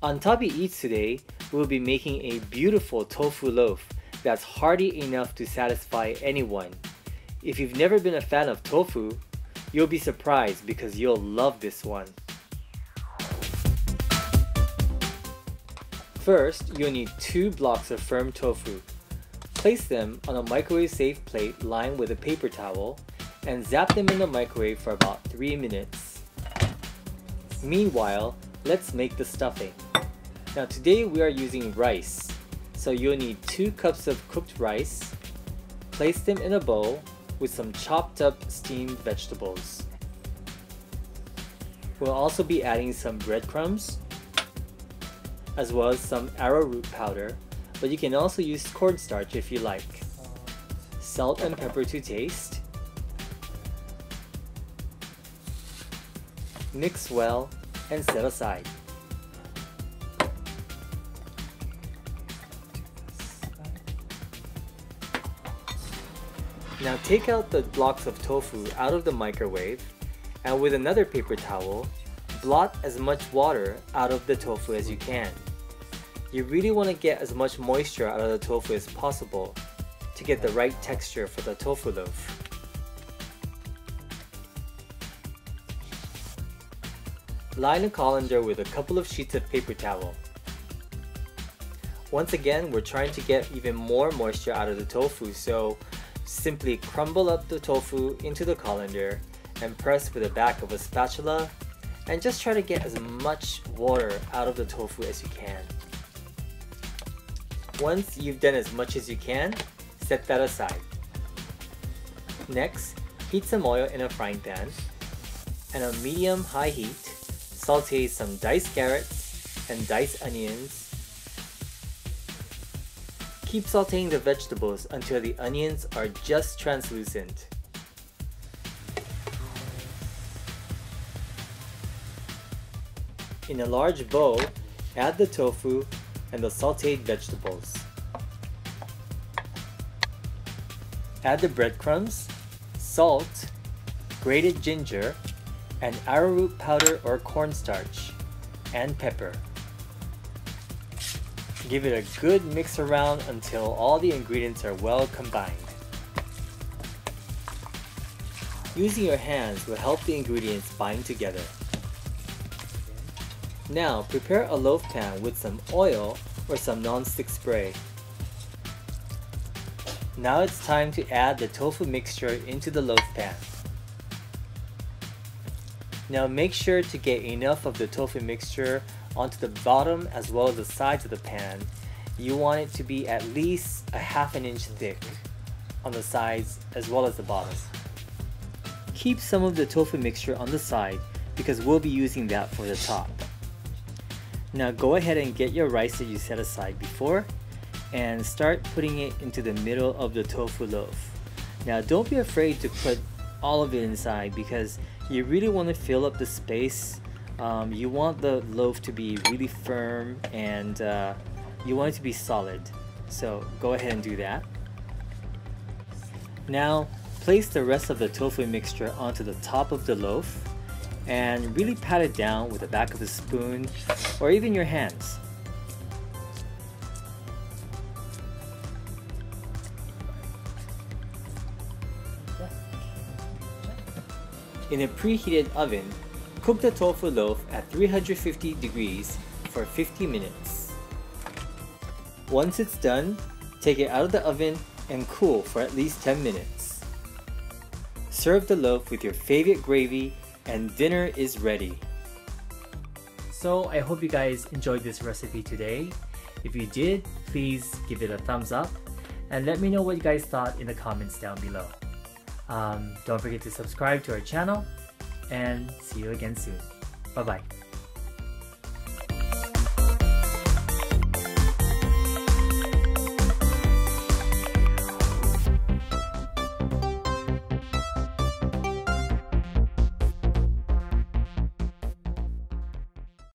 On Tabi Eats today, we'll be making a beautiful tofu loaf that's hearty enough to satisfy anyone. If you've never been a fan of tofu, you'll be surprised because you'll love this one. First, you'll need 2 blocks of firm tofu. Place them on a microwave-safe plate lined with a paper towel and zap them in the microwave for about 3 minutes. Meanwhile, let's make the stuffing. Now today we are using rice, so you'll need 2 cups of cooked rice. Place them in a bowl with some chopped up steamed vegetables. We'll also be adding some breadcrumbs, as well as some arrowroot powder, but you can also use cornstarch if you like. Salt and pepper to taste. Mix well and set aside. Now take out the blocks of tofu out of the microwave, and with another paper towel, blot as much water out of the tofu as you can. You really want to get as much moisture out of the tofu as possible to get the right texture for the tofu loaf. Line a colander with a couple of sheets of paper towel. Once again, we're trying to get even more moisture out of the tofu, so simply crumble up the tofu into the colander and press with the back of a spatula, and just try to get as much water out of the tofu as you can. Once you've done as much as you can, set that aside. Next, heat some oil in a frying pan, and on medium-high heat, saute some diced carrots and diced onions. Keep sauteing the vegetables until the onions are just translucent. In a large bowl, add the tofu and the sauteed vegetables. Add the breadcrumbs, salt, grated ginger, and arrowroot powder or cornstarch, and pepper. Give it a good mix around until all the ingredients are well combined. Using your hands will help the ingredients bind together. Now prepare a loaf pan with some oil or some non-stick spray. Now it's time to add the tofu mixture into the loaf pan. Now make sure to get enough of the tofu mixture onto the bottom as well as the sides of the pan. You want it to be at least a ½ inch thick on the sides as well as the bottom. Keep some of the tofu mixture on the side because we'll be using that for the top. Now go ahead and get your rice that you set aside before and start putting it into the middle of the tofu loaf. Now don't be afraid to put all of it inside because you really want to fill up the space. You want the loaf to be really firm and you want it to be solid. So go ahead and do that. Now place the rest of the tofu mixture onto the top of the loaf and really pat it down with the back of a spoon or even your hands. In a preheated oven, cook the tofu loaf at 350 degrees for 50 minutes. Once it's done, take it out of the oven and cool for at least 10 minutes. Serve the loaf with your favorite gravy and dinner is ready. So I hope you guys enjoyed this recipe today. If you did, please give it a thumbs up and let me know what you guys thought in the comments down below. Don't forget to subscribe to our channel and see you again soon. Bye bye.